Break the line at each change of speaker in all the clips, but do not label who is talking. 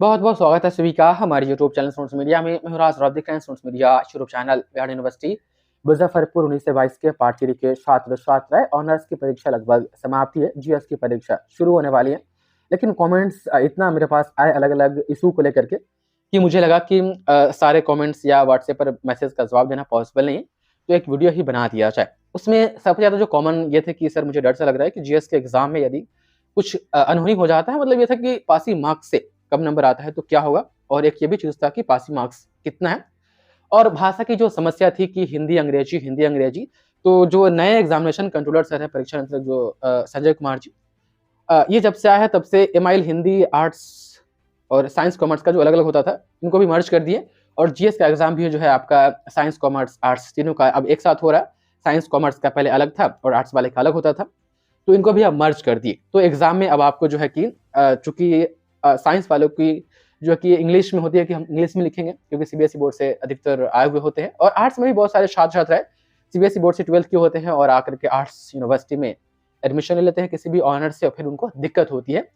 बहुत बहुत स्वागत है सभी का हमारे यूट्यूब चैनल स्टूडेंट्स मीडिया में। मैं हूं राज रौद, देख रहे हैं students media YouTube channel. Bihar university Muzaffarpur 19 से 22 के पार्ट थ्री के छात्र छात्राएं ऑनर्स की परीक्षा लगभग समाप्ति है। जीएस की परीक्षा शुरू होने वाली है, लेकिन कमेंट्स इतना मेरे पास आए अलग अलग इशू को लेकर के कि मुझे लगा कि सारे कमेंट्स या व्हाट्सएप पर मैसेज का जवाब देना पॉसिबल नहीं है, तो एक वीडियो ही बना दिया जाए। उसमें सबसे ज़्यादा जो कॉमन ये थे कि सर मुझे डर सा लग रहा है कि जीएस के एग्जाम में यदि कुछ अनहोनी हो जाता है, मतलब ये था कि पासिंग मार्क्स से कम नंबर आता है तो क्या होगा, और एक ये भी चीज था कि पासिंग मार्क्स कितना है। और भाषा की जो समस्या थी कि हिंदी अंग्रेजी, तो जो नए एग्जामिनेशन कंट्रोलर सर है परीक्षा नियंत्रक जो संजय कुमार जी, ये जब से आया है तब से एमआईएल हिंदी आर्ट्स और साइंस कॉमर्स का जो अलग अलग होता था इनको भी मर्ज कर दिए, और जीएस का एग्जाम भी जो है आपका साइंस कॉमर्स आर्ट्स तीनों का अब एक साथ हो रहा है। साइंस कॉमर्स का पहले अलग था और आर्ट्स वाले का अलग होता था, तो इनको भी अब मर्ज कर दिए। तो एग्जाम में अब आपको जो है कि चूंकि साइंस वालों की जो कि इंग्लिश में होती है कि हम इंग्लिश में लिखेंगे क्योंकि सीबीएसई बोर्ड से अधिकतर आए हुए होते हैं, और आर्ट्स में भी बहुत सारे छात्र छात्राएं सीबीएसई बोर्ड से 12th के होते हैं और आकर के आर्ट्स यूनिवर्सिटी में एडमिशन ले लेते हैं किसी भी ऑनर्स से, और फिर उनको दिक्कत होती है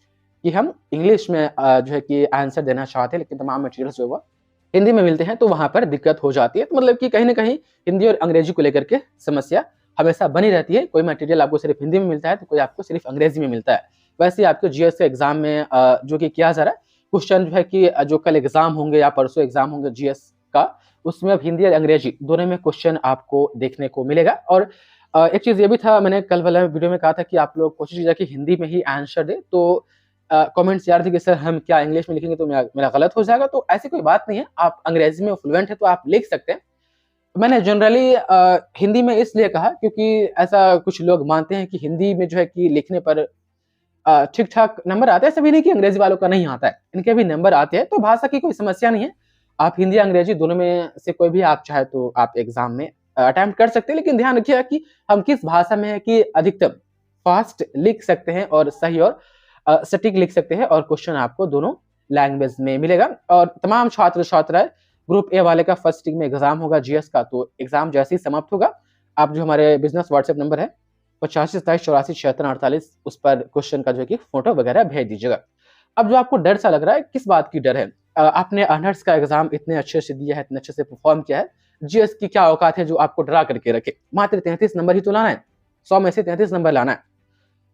कि हम इंग्लिश में जो है कि आंसर देना चाहते हैं, लेकिन तमाम मटेरियल्स जो है हिंदी में मिलते हैं, तो वहां पर दिक्कत हो जाती है। तो मतलब कि कहीं ना कहीं हिंदी और अंग्रेजी को लेकर के समस्या हमेशा बनी रहती है। कोई मटेरियल आपको सिर्फ हिंदी में मिलता है तो कोई आपको सिर्फ अंग्रेजी में मिलता है। वैसे आपके जीएस के एग्जाम में जो कि किया जा रहा है, क्वेश्चन जो है कि जो कल एग्जाम होंगे या परसों एग्जाम होंगे जीएस का, उसमें अब हिंदी और अंग्रेजी दोनों में क्वेश्चन आपको देखने को मिलेगा। और एक चीज ये भी था, मैंने कल वाला वीडियो में कहा था कि आप लोग कोशिश कीजिए कि हिंदी में ही आंसर दे। तो कमेंट्स यार थे कि सर हम क्या इंग्लिश में लिखेंगे तो मेरा गलत हो जाएगा, तो ऐसी कोई बात नहीं है। आप अंग्रेजी में फ्लुएंट है तो आप लिख सकते हैं। मैंने जनरली हिंदी में इसलिए कहा क्योंकि ऐसा कुछ लोग मानते हैं कि हिंदी में जो है कि लिखने पर ठीक ठाक नंबर आते हैं। ऐसा भी नहीं कि अंग्रेजी वालों का नहीं आता है, इनके भी नंबर आते हैं। तो भाषा की कोई समस्या नहीं है, आप हिंदी अंग्रेजी दोनों में से कोई भी आप चाहे तो आप एग्जाम में अटेम्प्ट कर सकते हैं। लेकिन ध्यान रखिएगा कि हम किस भाषा में है कि अधिकतम फास्ट लिख सकते हैं और सही और सटीक लिख सकते हैं, और क्वेश्चन आपको दोनों लैंग्वेज में मिलेगा। और तमाम छात्र छात्राएं ग्रुप ए वाले का फर्स्ट स्टिंग में एग्जाम होगा जीएस का, तो एग्जाम जैसे ही समाप्त होगा आप जो हमारे बिजनेस व्हाट्सएप नंबर है 85 27 84 76 48, उस पर क्वेश्चन का जो है कि फोटो वगैरह भेज दीजिएगा। अब जो आपको डर सा लग रहा है, किस बात की डर है? आपने ऑनर्स का एग्जाम इतने अच्छे से दिया है, इतने अच्छे से परफॉर्म किया है, जीएस की क्या औकात है जो आपको डरा करके रखे? मात्र 33 नंबर ही तो लाना है, 100 में से 33 नंबर लाना है,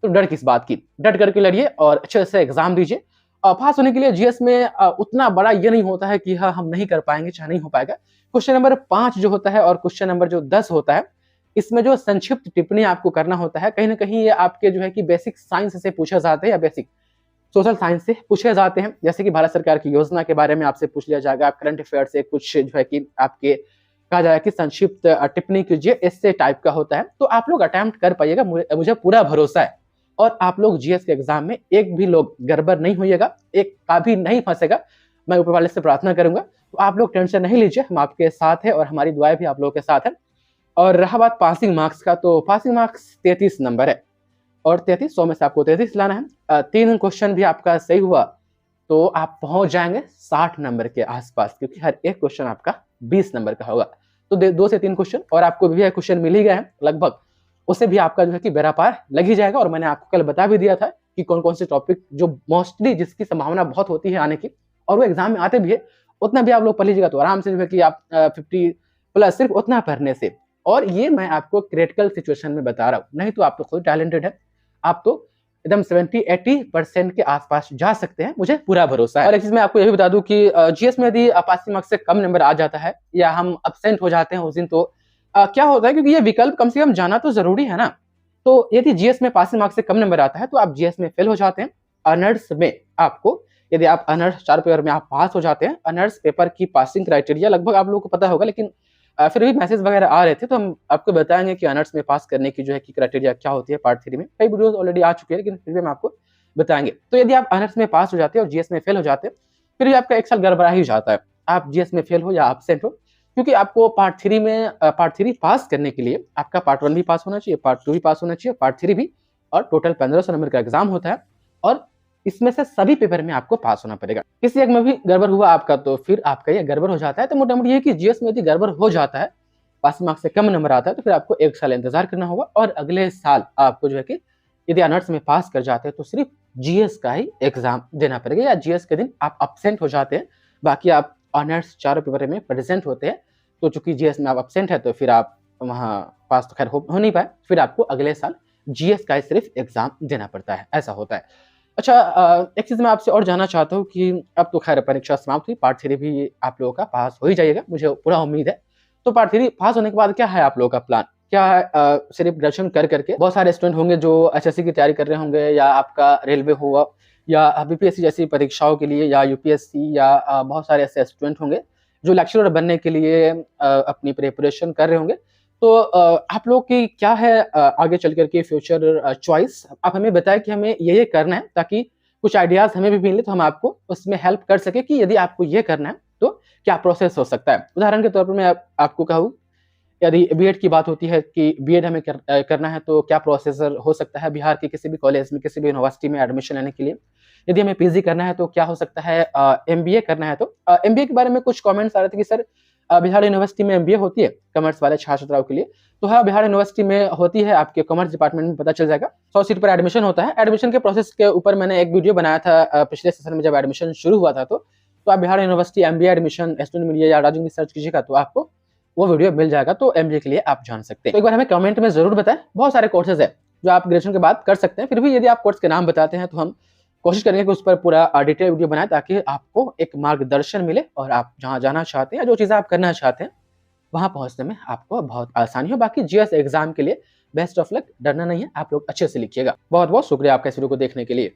तो डर किस बात की? डट करके लड़िए और अच्छे से एग्जाम दीजिए। पास होने के लिए जीएस में उतना बड़ा ये नहीं होता है कि हाँ हम नहीं कर पाएंगे, चाहे नहीं हो पाएगा। क्वेश्चन नंबर 5 जो होता है और क्वेश्चन नंबर जो 10 होता है, इसमें जो संक्षिप्त टिप्पणी आपको करना होता है, कहीं ना कहीं ये आपके जो है कि बेसिक साइंस से पूछे जाते हैं या बेसिक सोशल साइंस से पूछे जाते हैं। जैसे कि भारत सरकार की योजना के बारे में आपसे पूछ लिया जाएगा, आप करंट अफेयर से कुछ जो है कि आपके कहा जाएगा कि संक्षिप्त टिप्पणी कीजिए, इससे टाइप का होता है। तो आप लोग अटेम्प्ट कर पाइएगा, मुझे पूरा भरोसा है। और आप लोग जीएस के एग्जाम में एक भी लोग गड़बड़ नहीं होइएगा, एक का भी नहीं फंसेगा, मैं ऊपर वाले से प्रार्थना करूंगा। तो आप लोग टेंशन नहीं लीजिए, हम आपके साथ हैं और हमारी दुआएं भी आप लोगों के साथ है। और रहा बात पासिंग मार्क्स का, तो पासिंग मार्क्स 33 नंबर है, और 33 100 में से आपको 33 लाना है। 3 क्वेश्चन भी आपका सही हुआ तो आप पहुंच जाएंगे 60 नंबर के आसपास, क्योंकि हर एक क्वेश्चन आपका 20 नंबर का होगा। तो 2 से 3 क्वेश्चन, और आपको भी क्वेश्चन मिल ही गए हैं लगभग, उससे भी आपका जो है कि बेड़ा पार लग ही जाएगा। और मैंने आपको कल बता भी दिया था कि कौन कौन से टॉपिक जो मोस्टली जिसकी संभावना बहुत होती है आने की, और वो एग्जाम में आते भी है, उतना भी आप लोग पढ़ लीजिएगा तो आराम से जो है कि आप 50+ सिर्फ उतना पढ़ने से। और ये मैं आपको क्रिटिकल सिचुएशन में बता रहा हूँ, नहीं तो आप तो खुद टैलेंटेड है, आप तो एकदम 70-80% के आसपास जा सकते हैं, मुझे पूरा भरोसा है। और एक चीज मैं आपको ये भी बता दूं कि जीएस में यदि पासिंग मार्क्स से कम नंबर आ जाता है या हम अब्सेंट हो जाते हैं उस दिन, तो क्या होता है, क्योंकि ये विकल्प कम से कम जाना तो जरूरी है ना। तो यदि जीएस में पासिंग मार्क्स से कम नंबर आता है तो आप जीएस में फेल हो जाते हैं। ऑनर्स में आपको, यदि आप ऑनर्स 4 पेपर में आप पास हो जाते हैं, ऑनर्स पेपर की पासिंग क्राइटेरिया लगभग आप लोगों को पता होगा, लेकिन फिर भी मैसेज वगैरह आ रहे थे तो हम आपको बताएंगे कि ऑनर्स में पास करने की जो है कि क्राइटेरिया क्या होती है। पार्ट 3 में कई वीडियोस ऑलरेडी आ चुके हैं, लेकिन फिर भी हम आपको बताएंगे। तो यदि आप ऑनर्स में पास हो जाते हैं और जीएस में फेल हो जाते हैं, फिर भी आपका एक साल गड़बड़ा ही जाता है, आप जीएस में फेल हो या एब्सेंट हो, क्योंकि आपको पार्ट 3 में पार्ट 3 पास करने के लिए आपका पार्ट 1 भी पास होना चाहिए, पार्ट 2 भी पास होना चाहिए, पार्ट 3 भी, और टोटल 1500 नंबर का एग्जाम होता है, और इसमें से सभी पेपर में आपको पास होना पड़ेगा। किसी एक में भी गड़बड़ हुआ आपका तो फिर आपका ये गड़बड़ हो जाता है। तो मोटा मोटी ये कि जीएस में यदि गड़बड़ हो जाता है, पासिंग मार्क्स से कम नंबर आता है, तो फिर आपको एक साल इंतजार करना होगा, और अगले साल आपको जो है कि यदि ऑनर्स में पास कर जाते हैं तो सिर्फ जीएस का ही एग्जाम देना पड़ेगा, या जीएस के दिन आप अब्सेंट हो जाते हैं, बाकी आप ऑनर्स चारों पेपर में प्रेजेंट होते हैं। तो चूंकि जीएस में आप अब्सेंट है तो फिर आप वहाँ पास तो खैर हो नहीं पाए, फिर आपको अगले साल जीएस का ही सिर्फ एग्जाम देना पड़ता है, ऐसा होता है। अच्छा, एक चीज़ मैं आपसे और जानना चाहता हूँ कि अब तो खैर परीक्षा समाप्त हुई, पार्ट 3 भी आप लोगों का पास हो ही जाइएगा, मुझे पूरा उम्मीद है। तो पार्ट 3 पास होने के बाद क्या है आप लोगों का प्लान? क्या है, सिर्फ ग्रेजुएशन कर करके बहुत सारे स्टूडेंट होंगे जो एसएससी की तैयारी कर रहे होंगे, या आपका रेलवे हुआ, या बीपीएससी जैसी परीक्षाओं के लिए, या यूपीएससी, या बहुत सारे ऐसे स्टूडेंट होंगे जो लेक्चरर बनने के लिए अपनी प्रिपरेशन कर रहे होंगे। तो आप लोग की क्या है आगे चल कर के फ्यूचर चॉइस? आप हमें बताएं कि हमें ये करना है, ताकि कुछ आइडियाज हमें भी मिले तो हम आपको उसमें हेल्प कर सके कि यदि आपको ये करना है तो क्या प्रोसेस हो सकता है। उदाहरण के तौर पर मैं आपको कहूँ, यदि बीएड की बात होती है कि बीएड हमें करना है तो क्या प्रोसीजर हो सकता है बिहार के किसी भी कॉलेज में, किसी भी यूनिवर्सिटी में एडमिशन लेने के लिए। यदि हमें पीजी करना है तो क्या हो सकता है, एमबीए करना है तो एमबीए के बारे में कुछ कमेंट्स आ रहे थे कि सर बिहार यूनिवर्सिटी में एमबीए होती है कॉमर्स वाले छात्र छात्राओं के लिए। तो हाँ, बिहार यूनिवर्सिटी में होती है, आपके कॉमर्स डिपार्टमेंट में पता चल जाएगा। 100 सीट पर एडमिशन होता है। एडमिशन के प्रोसेस के ऊपर मैंने एक वीडियो बनाया था पिछले सेशन में जब एडमिशन शुरू हुआ था। तो आप Bihar university MBA admission student media या राजू में सर्च कीजिएगा तो आपको वो वीडियो मिल जाएगा, तो एमबीए के लिए आप जान सकते हैं। तो एक बार हमें कमेंट में जरूर बताएं। बहुत सारे कोर्सेज है जो आप ग्रेजुएशन के बाद कर सकते हैं, फिर भी यदि आप कोर्स के नाम बताते हैं तो हम कोशिश करेंगे कि उस पर पूरा डिटेल वीडियो बनाए, ताकि आपको एक मार्गदर्शन मिले और आप जहां जाना चाहते हैं या जो चीज़ें आप करना चाहते हैं वहां पहुंचने में आपको बहुत आसानी हो। बाकी जीएस एग्जाम के लिए बेस्ट ऑफ लक, डरना नहीं है, आप लोग अच्छे से लिखिएगा। बहुत बहुत शुक्रिया आपका इस वीडियो को देखने के लिए।